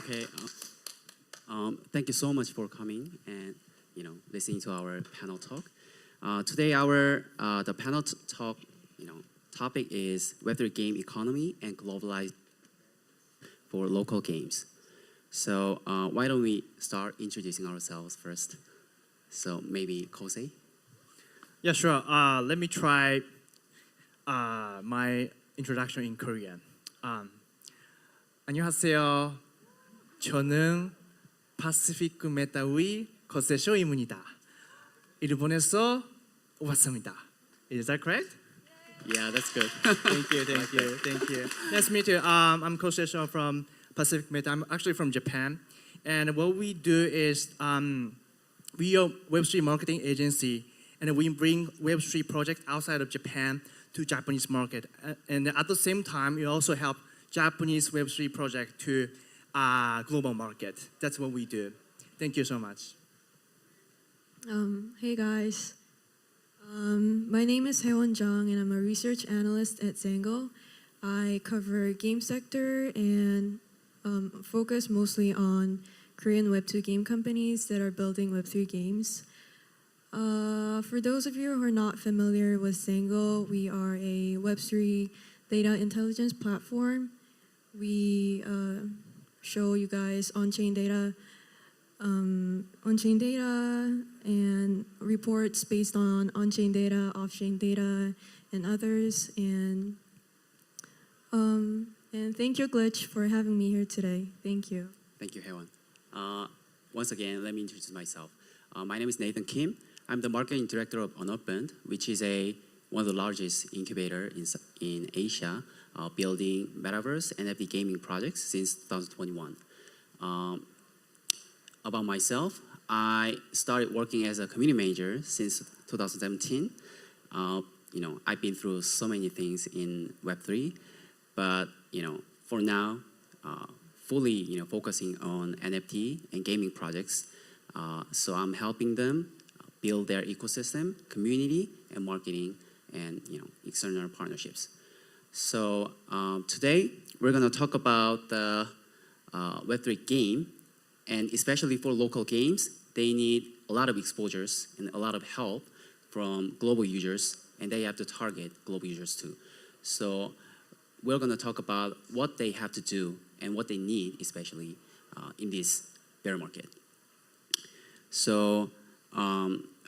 Okay. Thank you so much for coming and listening to our panel talk. Today, our the panel talk topic is Web3 game economy and globalized for local games. So why don't we start introducing ourselves first? So maybe Kosei. Yeah, sure. Let me try my introduction in Korean. 안녕하세요. 저는 파시픽 메타의 코세쇼입니다. 일본에서 왔습니다. Is that correct? Yeah, that's good. Thank you. Nice to meet you. I'm Kosesho from Pacific Meta. I'm actually from Japan. And what we do is we are a Web3 marketing agency, and we bring Web3 projects outside of Japan to Japanese market. And at the same time, we also help Japanese Web3 project to global market. That's what we do. Thank you so much. Hey guys, my name is Haewon Jung and I'm a research analyst at Zango. I cover game sector and focus mostly on Korean Web2 game companies that are building Web3 games. For those of you who are not familiar with Zango, we are a Web3 data intelligence platform. We show you guys on-chain data and reports based on on-chain data, off-chain data, and others. And thank you, Glitch, for having me here today. Thank you. Thank you, Haewon. Once again, let me introduce myself. My name is Nathan Kim. I'm the marketing director of Unopened, which is one of the largest incubator in Asia, building metaverse NFT gaming projects since 2021. About myself, I started working as a community manager since 2017. I've been through so many things in Web3, but for now, fully focusing on NFT and gaming projects. So I'm helping them build their ecosystem, community, and marketing, and external partnerships. So today we're going to talk about the Web3 game, and especially for local games, they need a lot of exposures and a lot of help from global users, and they have to target global users too. So we're going to talk about what they have to do and what they need, especially in this bear market. So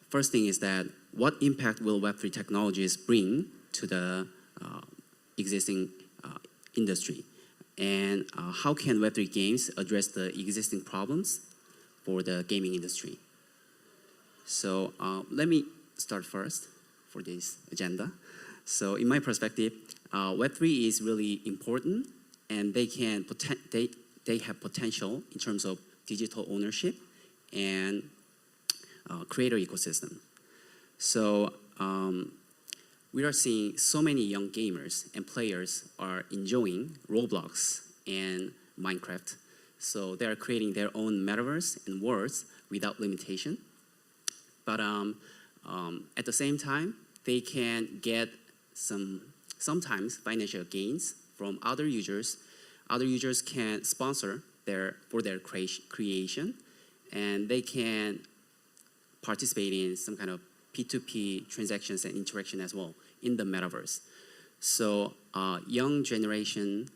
first thing is that what impact will Web3 technologies bring to the existing industry? And how can Web3 games address the existing problems for the gaming industry? So let me start first for this agenda. So in my perspective, Web3 is really important, and they have potential in terms of digital ownership and creator ecosystem. So we are seeing so many young gamers and players are enjoying Roblox and Minecraft. So they are creating their own metaverse and worlds without limitation. But at the same time, they can get sometimes financial gains from other users. Other users can sponsor for their creation, and they can participate in some kind of P2P transactions and interaction as well in the metaverse. So young generation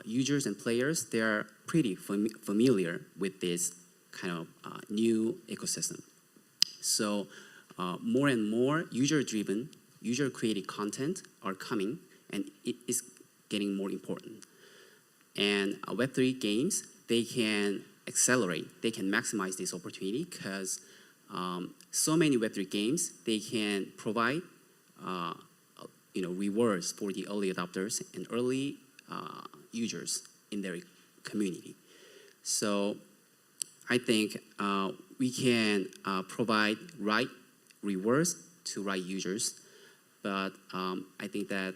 users and players, they are pretty familiar with this kind of new ecosystem. So more and more user-driven, user-created content are coming, and it is getting more important. And Web3 games, they can accelerate, they can maximize this opportunity because so many Web3 games, they can provide rewards for the early adopters and early users in their community. So I think we can provide right rewards to right users, but I think that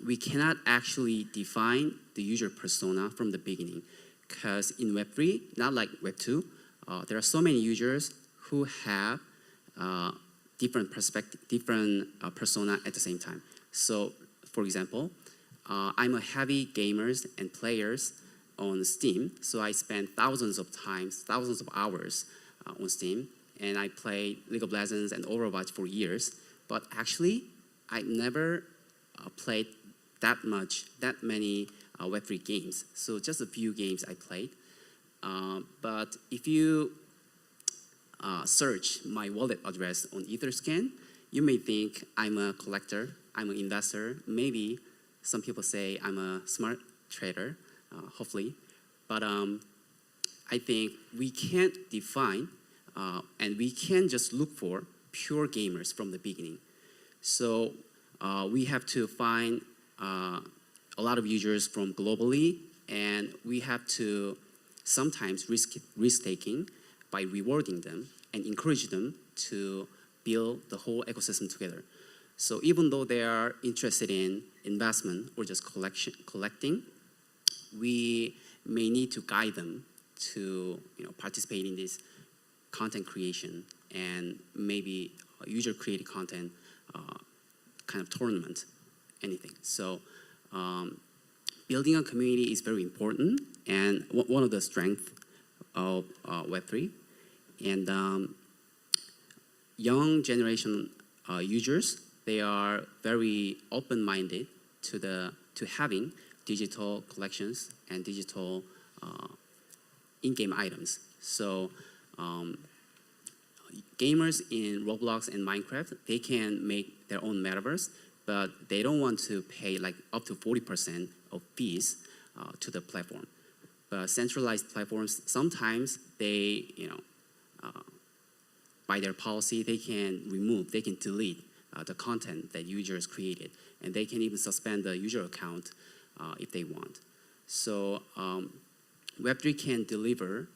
we cannot actually define the user persona from the beginning, because in Web3, not like Web2, there are so many users who have different perspective, different persona at the same time. So, for example, I'm a heavy gamers and players on Steam. So I spent thousands of hours on Steam, and I played League of Legends and Overwatch for years. But actually, I never played that many Web3 games. So just a few games I played. But if you search my wallet address on Etherscan, you may think I'm a collector, I'm an investor. Maybe some people say I'm a smart trader, hopefully. But I think we can't define and we can't just look for pure gamers from the beginning. So we have to find a lot of users from globally, and we have to sometimes risk-taking by rewarding them and encourage them to build the whole ecosystem together. So even though they are interested in investment or just collecting, we may need to guide them to participate in this content creation and maybe user-created content kind of tournament, anything. So building a community is very important, and one of the strengths of Web3. And young generation users, they are very open-minded to having digital collections and digital in-game items. So gamers in Roblox and Minecraft, they can make their own metaverse, but they don't want to pay like up to 40% of fees to the platform. But centralized platforms, sometimes they, by their policy, they can delete the content that users created, and they can even suspend the user account if they want. So Web3 can deliver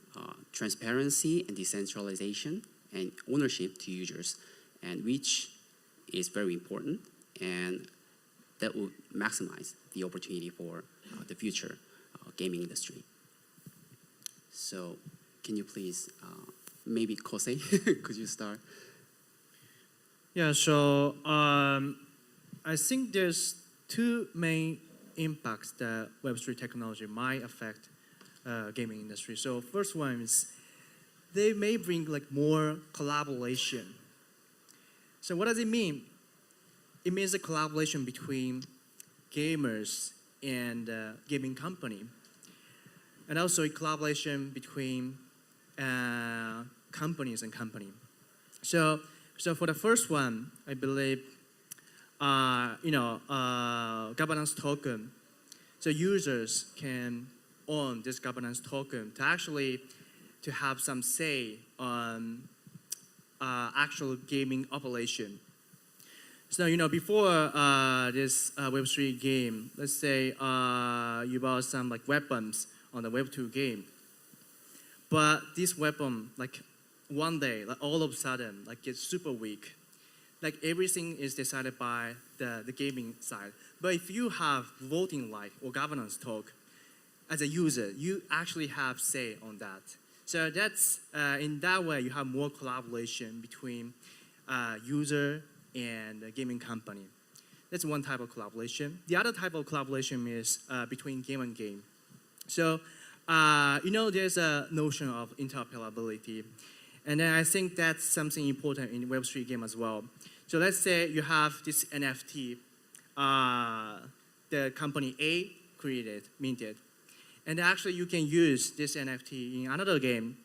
transparency and decentralization and ownership to users, and which is very important, and that will maximize the opportunity for the future gaming industry. So can you please, maybe Kosei, could you start? Yeah, so I think there's two main impacts that Web3 technology might affect gaming industry. So first one is they may bring like more collaboration. So what does it mean? It means a collaboration between gamers and gaming company, and also a collaboration between companies and company. So for the first one, I believe, governance token. So users can own this governance token to have some say on actual gaming operation. So before this Web3 game, let's say you bought some like weapons on the Web2 game, but this weapon like one day, like all of a sudden, like gets super weak. Like everything is decided by the gaming side. But if you have voting right or governance talk, as a user, you actually have say on that. So that's in that way you have more collaboration between user and the gaming company. That's one type of collaboration. The other type of collaboration is between game and game. So there's a notion of interoperability. And then I think that's something important in Web3 game as well. So let's say you have this NFT, the company A created, minted. And actually you can use this NFT in another game.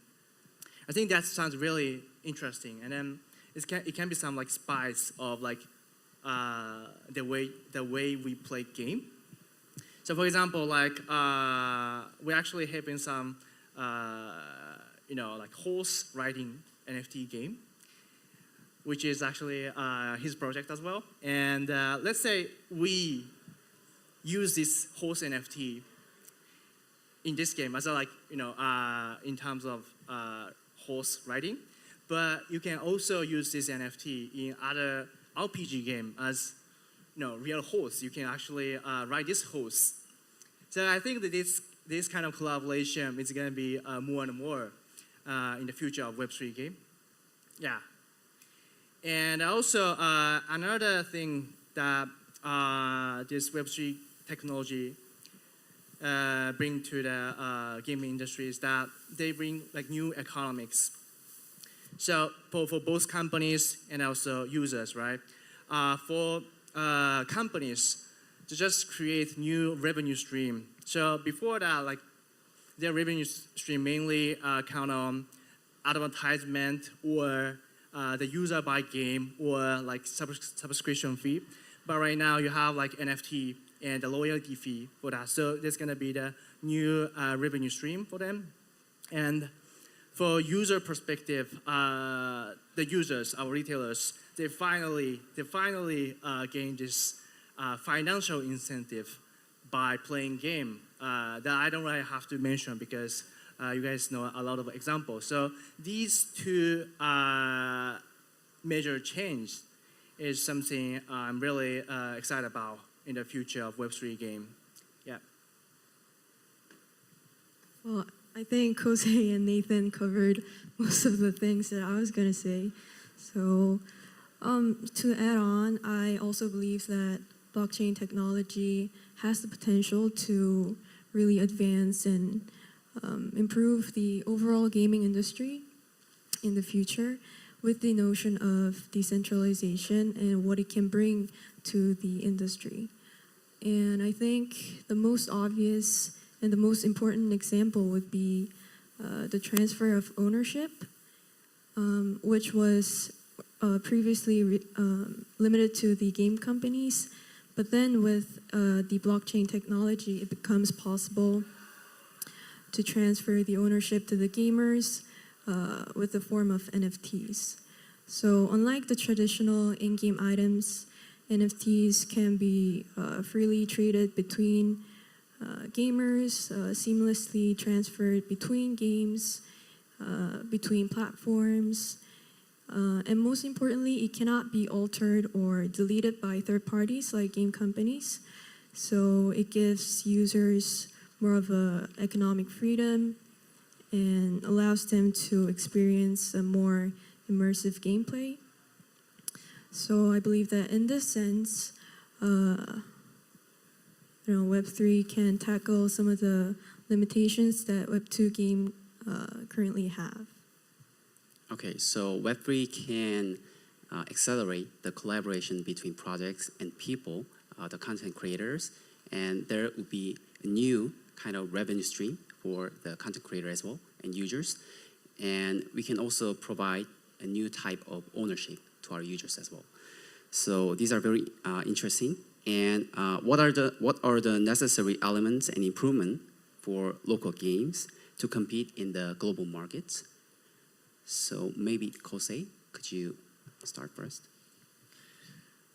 I think that sounds really interesting. And then it can be some like spice of like the way we play game. So for example, like we actually having some like horse riding NFT game, which is actually his project as well. And let's say we use this horse NFT in this game as a, like in terms of horse riding, but you can also use this NFT in other RPG game as real horse. You can actually ride this horse. So I think that this kind of collaboration is going to be more and more in the future of Web3 game. Yeah. And also another thing that this Web3 technology bring to the gaming industry is that they bring like new economics. So for both companies and also users, right? For companies to just create new revenue stream. So before that, like their revenue stream mainly count on advertisement or the user buy game or like subscription fee. But right now you have like NFT and the loyalty fee for that. So there's gonna be the new revenue stream for them. And for user perspective, the users, our retailers, they finally gain this financial incentive by playing game that I don't really have to mention because you guys know a lot of examples. So these two major change is something I'm really excited about in the future of Web3 game. Yeah. Well, I think Jose and Nathan covered most of the things that I was gonna say. So to add on, I also believe that blockchain technology has the potential to really advance and improve the overall gaming industry in the future with the notion of decentralization and what it can bring to the industry. And I think the most obvious and the most important example would be the transfer of ownership, which was previously limited to the game companies. But then with the blockchain technology, it becomes possible to transfer the ownership to the gamers with the form of NFTs. So unlike the traditional in-game items, NFTs can be freely traded between gamers, seamlessly transferred between games, between platforms, and most importantly, it cannot be altered or deleted by third parties like game companies. So it gives users more of a economic freedom and allows them to experience a more immersive gameplay. So I believe that in this sense, Web3 can tackle some of the limitations that Web2 game currently have. Okay, so Web3 can accelerate the collaboration between projects and people, the content creators, and there will be a new kind of revenue stream for the content creator as well and users. And we can also provide a new type of ownership to our users as well. So these are very interesting. And what are the necessary elements and improvement for local games to compete in the global markets? So maybe Jose, could you start first?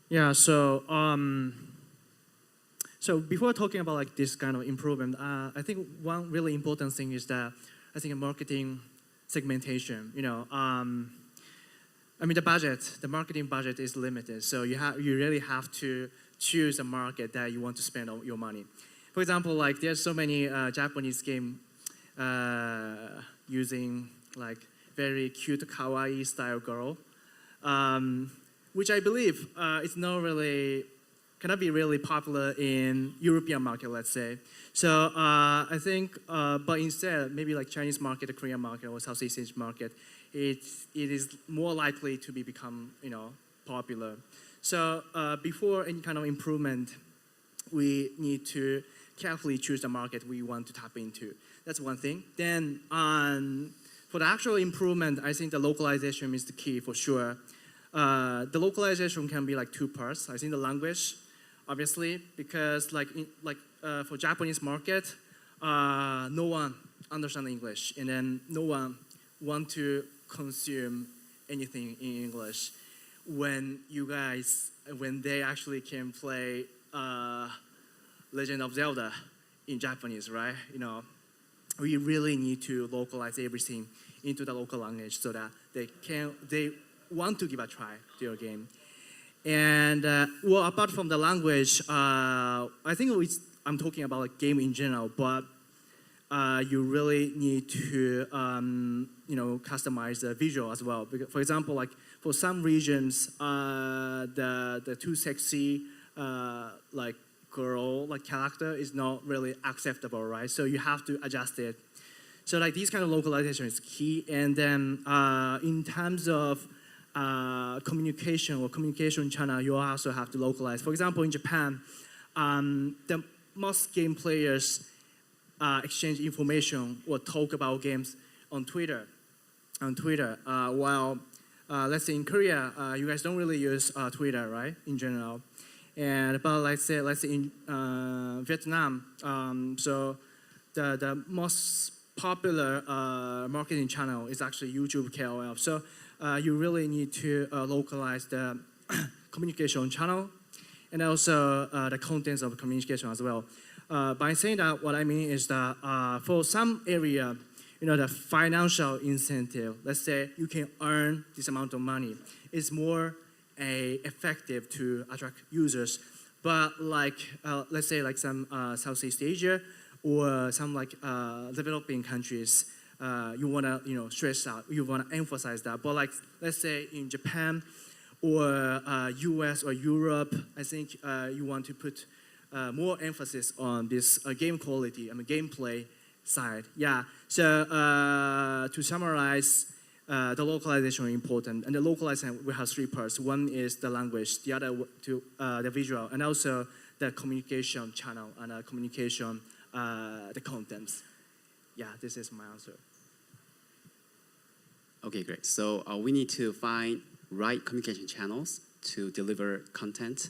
Yeah. So so before talking about like this kind of improvement, I think one really important thing is that I think marketing segmentation. I mean the marketing budget is limited, so you really have to choose a market that you want to spend your money. For example, like there's so many Japanese game using like very cute kawaii style girl, which I believe cannot be really popular in European market, let's say. So I think, but instead maybe like Chinese market, the Korean market, or Southeast Asian market, it is more likely to become popular. So before any kind of improvement, we need to carefully choose the market we want to tap into. That's one thing. Then for the actual improvement, I think the localization is the key for sure. The localization can be like two parts. I think the language, obviously, because for Japanese market, no one understands English, and then no one want to consume anything in English. When they actually can play Legend of Zelda in Japanese, right? We really need to localize everything into the local language so that they want to give a try to your game. And well, apart from the language, I think I'm talking about a game in general, but you really need to customize the visual as well. For example, like for some regions, the too sexy like girl like character is not really acceptable, right? So you have to adjust it. So like these kind of localization is key. And then in terms of communication or communication channel, you also have to localize. For example, in Japan, the most game players exchange information or talk about games on Twitter. While let's say in Korea, you guys don't really use Twitter, right? In general, but let's say in Vietnam, so the most popular marketing channel is actually YouTube KOL. So you really need to localize the communication channel and also the contents of communication as well. By saying that, what I mean is that for some area, the financial incentive, let's say you can earn this amount of money, is more effective to attract users. But like, let's say like some Southeast Asia or some like developing countries, you want to stress out, you want to emphasize that. But like, let's say in Japan or US or Europe, I think you want to put more emphasis on this game quality and the gameplay side. Yeah, so to summarize, the localization is important. And the localization, we have three parts. One is the language, the other the visual, and also the communication channel and communication, the contents. Yeah, this is my answer. Okay, great. So we need to find right communication channels to deliver content,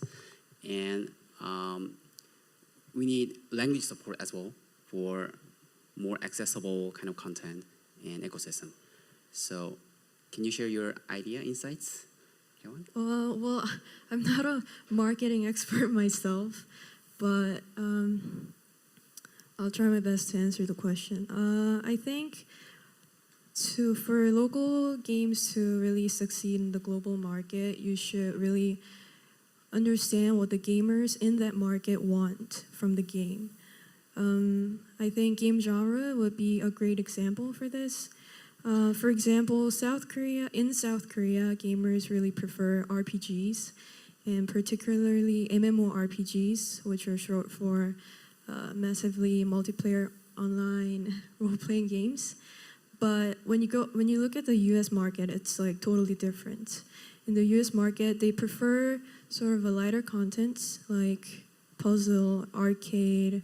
and we need language support as well for more accessible kind of content and ecosystem. So can you share your idea, insights, Hyeon? Well, I'm not a marketing expert myself, but I'll try my best to answer the question. I think for local games to really succeed in the global market, you should really understand what the gamers in that market want from the game. I think game genre would be a great example for this. For example, in South Korea, gamers really prefer RPGs, and particularly MMORPGs, which are short for massively multiplayer online role-playing games. But when you look at the U.S. market, it's like totally different. In the U.S. market, they prefer sort of a lighter content like puzzle, arcade,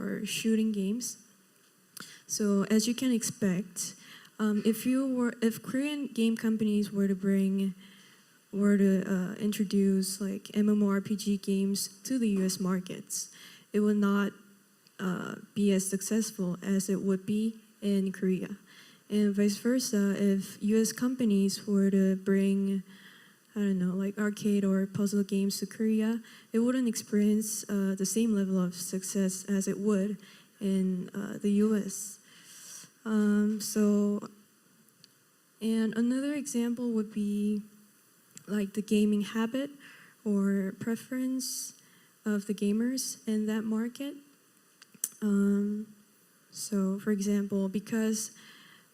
or shooting games. So as you can expect, if Korean game companies were to introduce like MMORPG games to the U.S. markets, it would not be as successful as it would be in Korea. And vice versa, if U.S. companies were to bring, I don't know, like arcade or puzzle games to Korea, it wouldn't experience the same level of success as it would in the U.S. And another example would be like the gaming habit or preference of the gamers in that market. So for example, because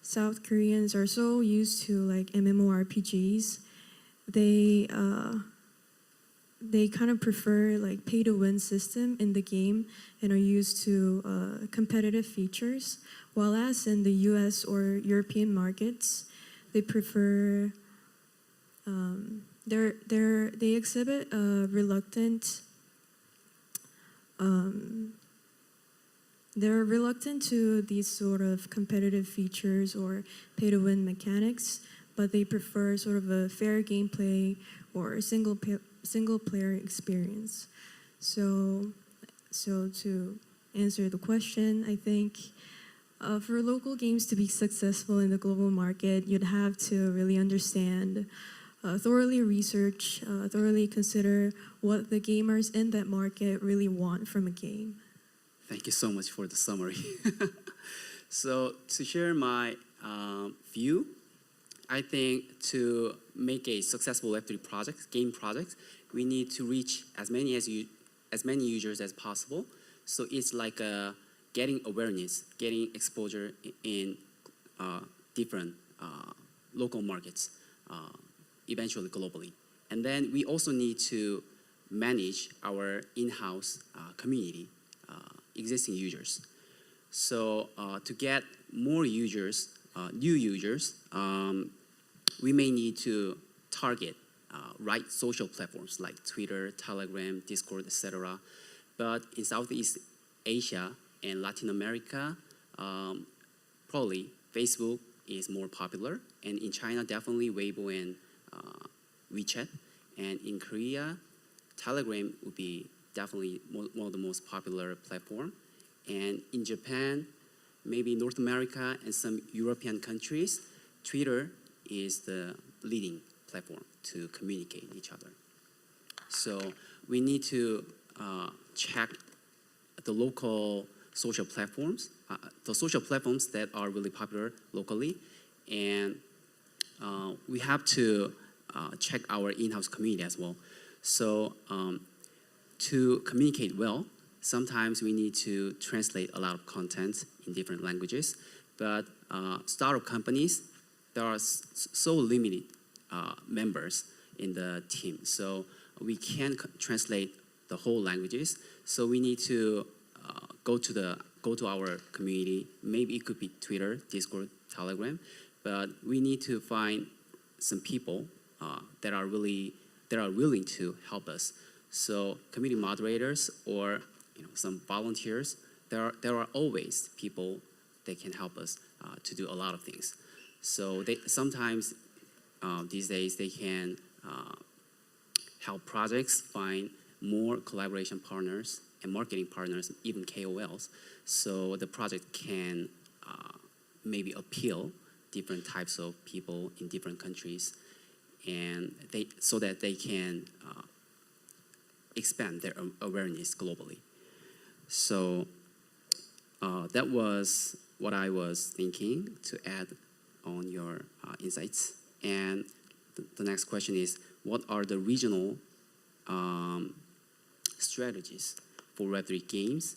South Koreans are so used to like MMORPGs, they kind of prefer like pay to win system in the game and are used to competitive features. While as in the US or European markets, they prefer they exhibit a reluctant they're reluctant to these sort of competitive features or pay to win mechanics, but they prefer sort of a fair gameplay or single player experience. So to answer the question, I think for local games to be successful in the global market, you'd have to really understand, thoroughly research, thoroughly consider what the gamers in that market really want from a game. Thank you so much for the summary. So to share my view, I think to make a successful Web3 game project, we need to reach as many users as possible. So it's like getting awareness, getting exposure in different local markets, eventually globally. And then we also need to manage our in-house community, existing users. So to get more users, new users, we may need to target right social platforms like Twitter, Telegram, Discord, etc. But in Southeast Asia and Latin America, probably Facebook is more popular, and in China, definitely Weibo and WeChat, and in Korea, Telegram would be definitely one of the most popular platform, and in Japan, maybe North America and some European countries, Twitter is the leading platform to communicate each other. So we need to check the local social platforms, the social platforms that are really popular locally, and we have to check our in-house community as well. So to communicate well, sometimes we need to translate a lot of content in different languages, but startup companies, there are so limited members in the team, so we can't translate the whole languages. So we need to go to our community. Maybe it could be Twitter, Discord, Telegram, but we need to find some people that are willing to help us. So community moderators or some volunteers. There are always people that can help us to do a lot of things. So sometimes these days they can help projects find more collaboration partners and marketing partners, even KOLs, so the project can maybe appeal different types of people in different countries, and so that they can expand their awareness globally. So that was what I was thinking to add on your insights. And the next question is, what are the regional strategies for Web3 games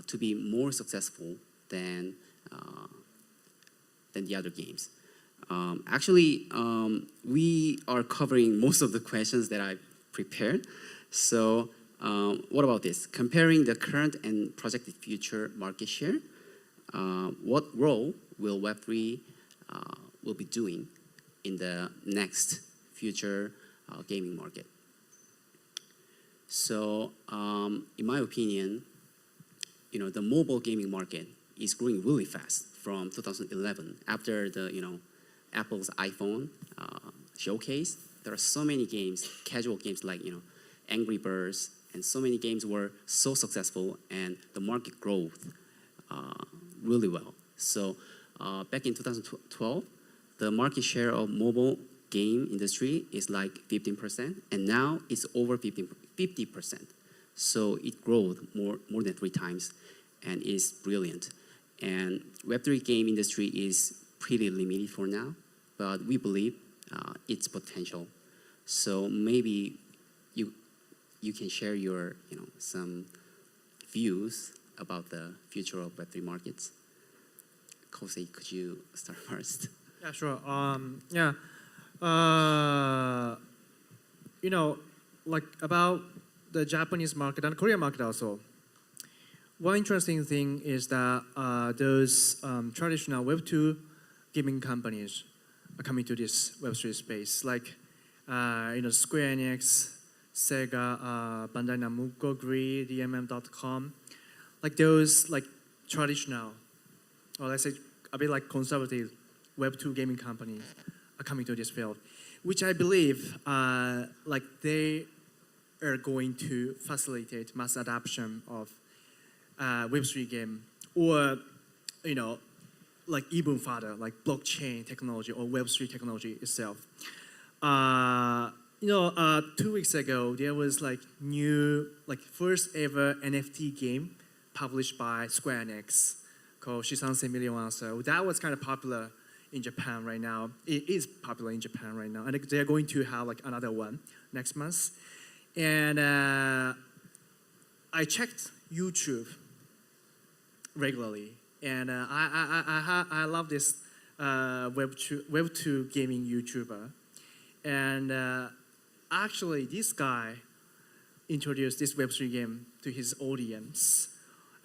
to be more successful than the other games? Actually, we are covering most of the questions that I prepared. So what about this? Comparing the current and projected future market share, what role will Web3 will be doing in the next future gaming market? So in my opinion, the mobile gaming market is growing really fast from 2011. After the Apple's iPhone showcase, there are so many games, casual games like Angry Birds, and so many games were so successful, and the market growth really well. So back in 2012, the market share of mobile game industry is like 15%, and now it's over 50%. So it grew more than 3 times, and is brilliant. And Web3 game industry is pretty limited for now, but we believe its potential. So maybe you can share your some views about the future of Web3 markets. Kosei, could you start first? Yeah, sure. Like about the Japanese market and Korean market also. One interesting thing is that those traditional Web2 gaming companies are coming to this Web3 space, like Square Enix, Sega, Bandai Namco, Grid, DMM.com, like those like traditional, or let's say a bit like conservative Web2 gaming companies are coming to this field, which I believe like they are going to facilitate mass adoption of Web3 game, or like even further, like blockchain technology or Web3 technology itself. 2 weeks ago, there was like first ever NFT game published by Square Enix called Shisansei Million. So that was kind of popular in Japan right now. It is popular in Japan right now, and they're going to have like another one next month. And I checked YouTube regularly, and I love this Web2 gaming YouTuber, and actually this guy introduce this Web3 game to his audience.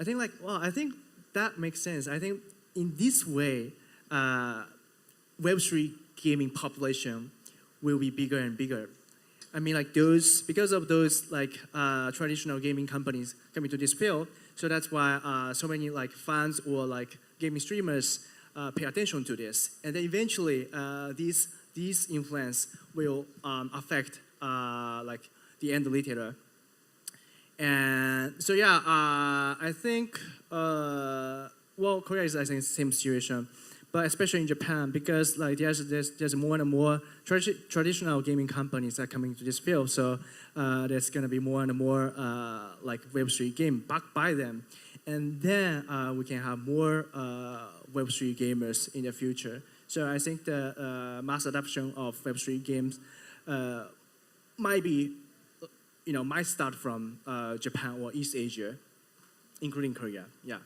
I think I think that makes sense. I think in this way, Web3 gaming population will be bigger and bigger. I mean, because of those traditional gaming companies coming to this field, so that's why so many fans or gaming streamers pay attention to this, and then eventually these influence will affect the end retailer. And so yeah, I think Korea is I think same situation, but especially in Japan because there's more and more traditional gaming companies that are coming to this field. So there's gonna be more and more Web3 game backed by them, and then we can have more Web3 gamers in the future. So I think the mass adoption of Web3 games might start from Japan or East Asia, including Korea. Yeah.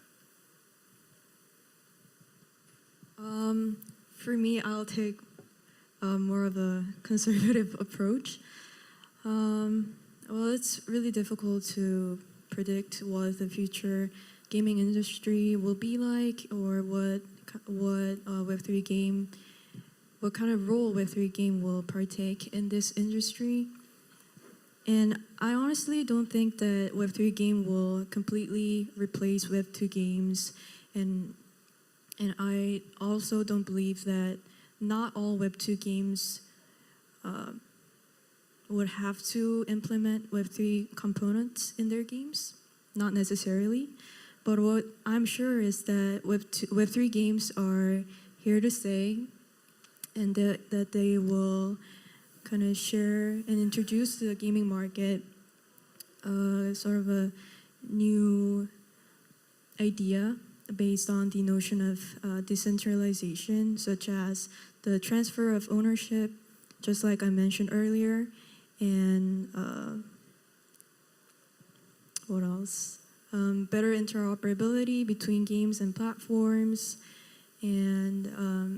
For me, I'll take more of a conservative approach. Well, it's really difficult to predict what the future gaming industry will be like, or what Web3 game, what kind of role Web3 game will partake in this industry. And I honestly don't think that Web3 game will completely replace Web2 games, and I also don't believe that not all Web2 games would have to implement Web3 components in their games, not necessarily. But what I'm sure is that Web3 games are here to stay, and that they will kind of share and introduce to the gaming market sort of a new idea based on the notion of decentralization, such as the transfer of ownership, just like I mentioned earlier, and what else? Better interoperability between games and platforms, and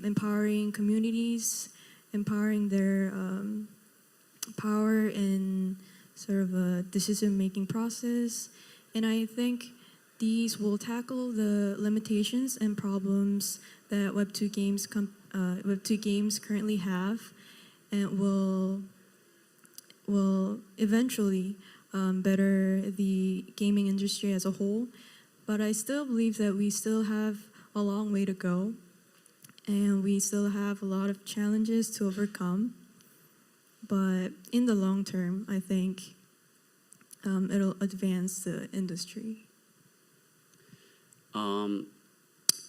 empowering communities, empowering their power in sort of a decision-making process. And I think these will tackle the limitations and problems that Web2 games currently have, and will eventually better the gaming industry as a whole. But I still believe that we still have a long way to go, and we still have a lot of challenges to overcome. But in the long term, I think it'll advance the industry.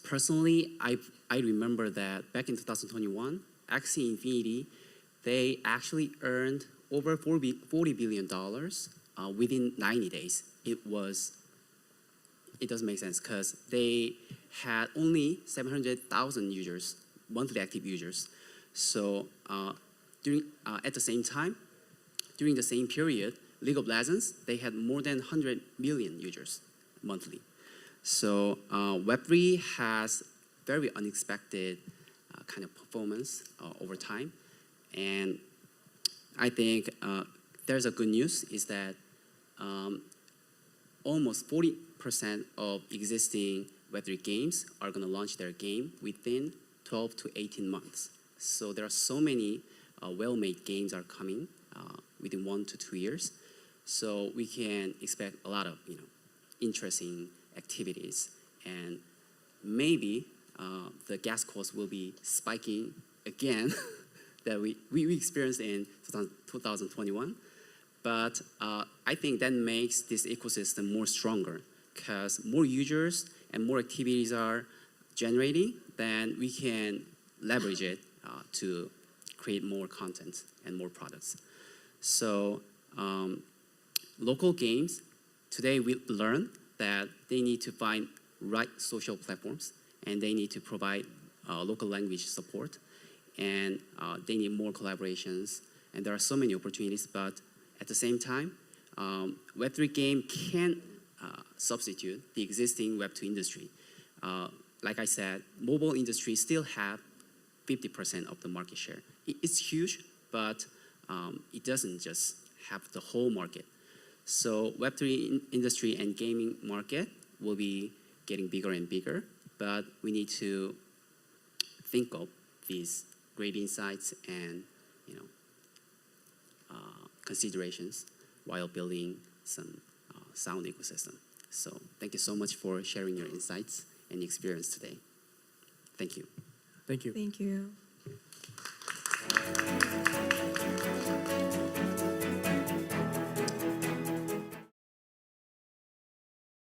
Personally, I remember that back in 2021, Axie Infinity, they actually earned over $40 billion within 90 days. It doesn't make sense because they had only 700,000 users, monthly active users. So at the same time, during the same period, League of Legends, they had more than 100 million users monthly. So Web3 has very unexpected kind of performance over time. And I think there's a good news is that almost 40% of existing Web3 games are going to launch their game within 12 to 18 months. So there are so many well-made games are coming within 1 to 2 years. So we can expect a lot of interesting activities, and maybe the gas cost will be spiking again that we experienced in 2021. But I think that makes this ecosystem more stronger because more users and more activities are generating, then we can leverage it to create more content and more products. So local games, today we learn that they need to find right social platforms, and they need to provide local language support, and they need more collaborations, and there are so many opportunities. But at the same time, Web3 game can substitute the existing Web2 industry. Like I said, mobile industry still have 50% of the market share. It's huge, but it doesn't just have the whole market. So Web3 industry and gaming market will be getting bigger and bigger, but we need to think of these great insights and considerations while building some sound ecosystem. So thank you so much for sharing your insights and experience today. Thank you. Thank you. Thank you.